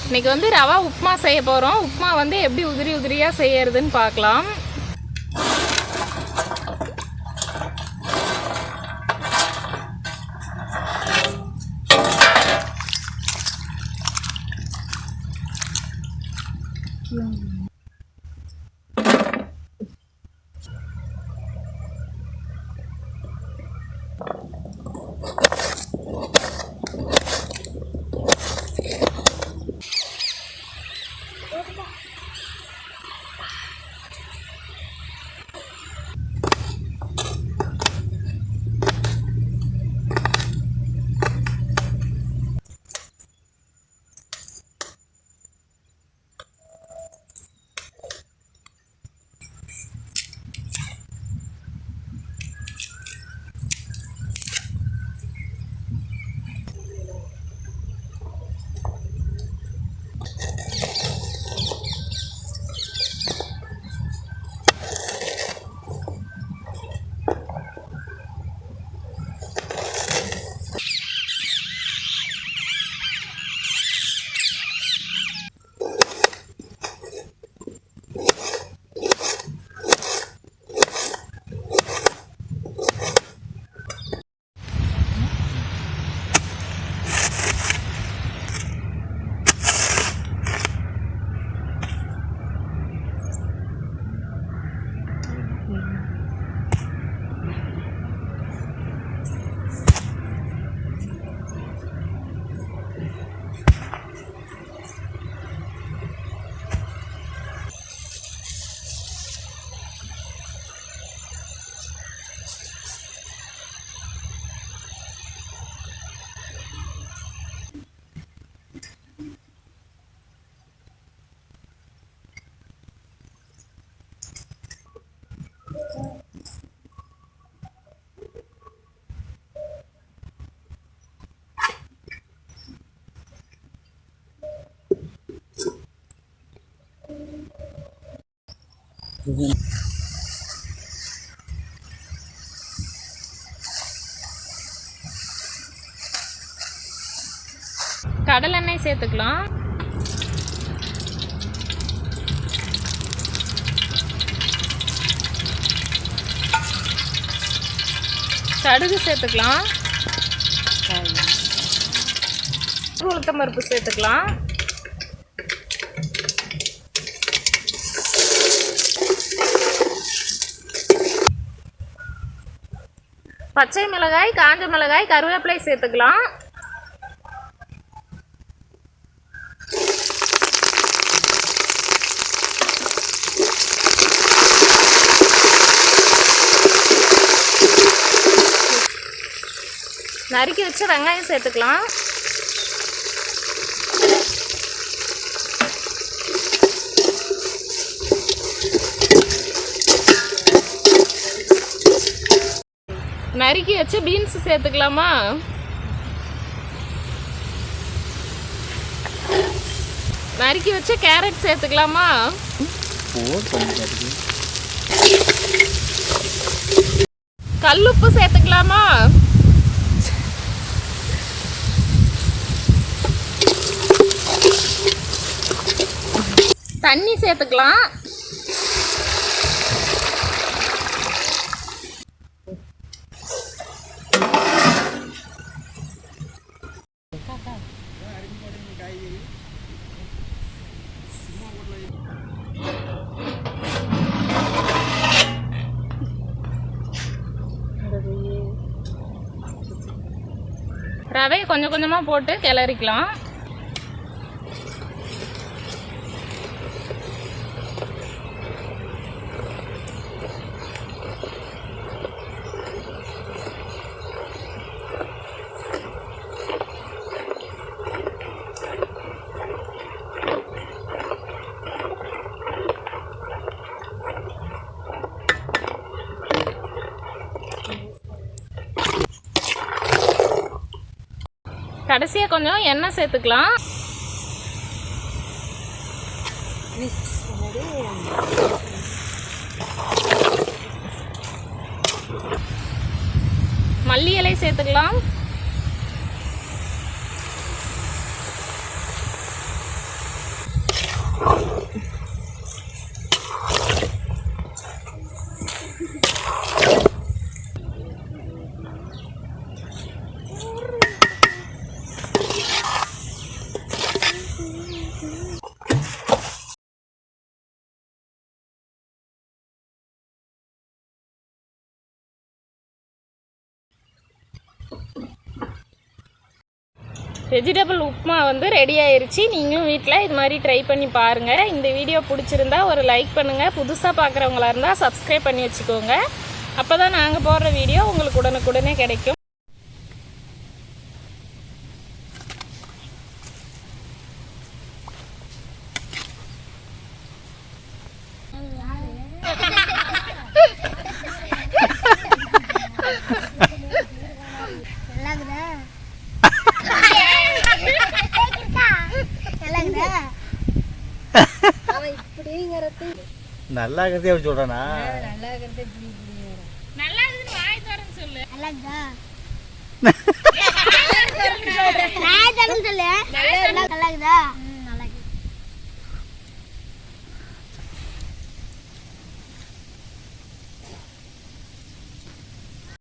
இன்றைக்கி வந்து ரவா உப்புமா செய்ய போகிறோம். உப்புமா வந்து எப்படி உதிரி உதிரியாக செய்யறதுன்னு பார்க்கலாம். கடலெண்ணெய் சேர்த்துக்கலாம். கடுகு சேர்த்துக்கலாம். உளுத்தம் பருப்பு சேர்த்துக்கலாம். பச்சை மிளகாய், காஞ்ச மிளகாய், கருவேப்பிலை சேர்த்துக்கலாம். நறுக்கி வச்ச வெங்காயம் சேர்த்துக்கலாம். நறுக்கி வச்ச பீன்ஸ் சேர்த்துக்கலாமா? நறுக்கி வச்ச கேரட் சேர்த்துக்கலாமா? கல்லுப்பு சேர்த்துக்கலாமா? தண்ணி சேர்த்துக்கலாம். ரவை கொஞ்சம் கொஞ்சமாக போட்டு கிளறிக்கலாம். கடைசியாக கொஞ்சம் எண்ணெய் சேர்த்துக்கலாம். மல்லி இலை சேர்த்துக்கலாம். வெஜிடபிள் உப்புமா வந்து ரெடி ஆயிருச்சு. நீங்களும் வீட்டில் இது மாதிரி ட்ரை பண்ணி பாருங்கள். இந்த வீடியோ பிடிச்சிருந்தா ஒரு லைக் பண்ணுங்கள். புதுசாக பார்க்குறவங்களா இருந்தால் சப்ஸ்கிரைப் பண்ணி வச்சுக்கோங்க. அப்போ தான் நாங்கள் போடுற வீடியோ உங்களுக்கு உடனுக்குடனே கிடைக்கும். நல்லா இருக்கிறதே அப்படி சொல்றானா? நல்லா இருக்குன்னு வாய் தரேன்னு சொல்லு. நல்லா இருக்குதா?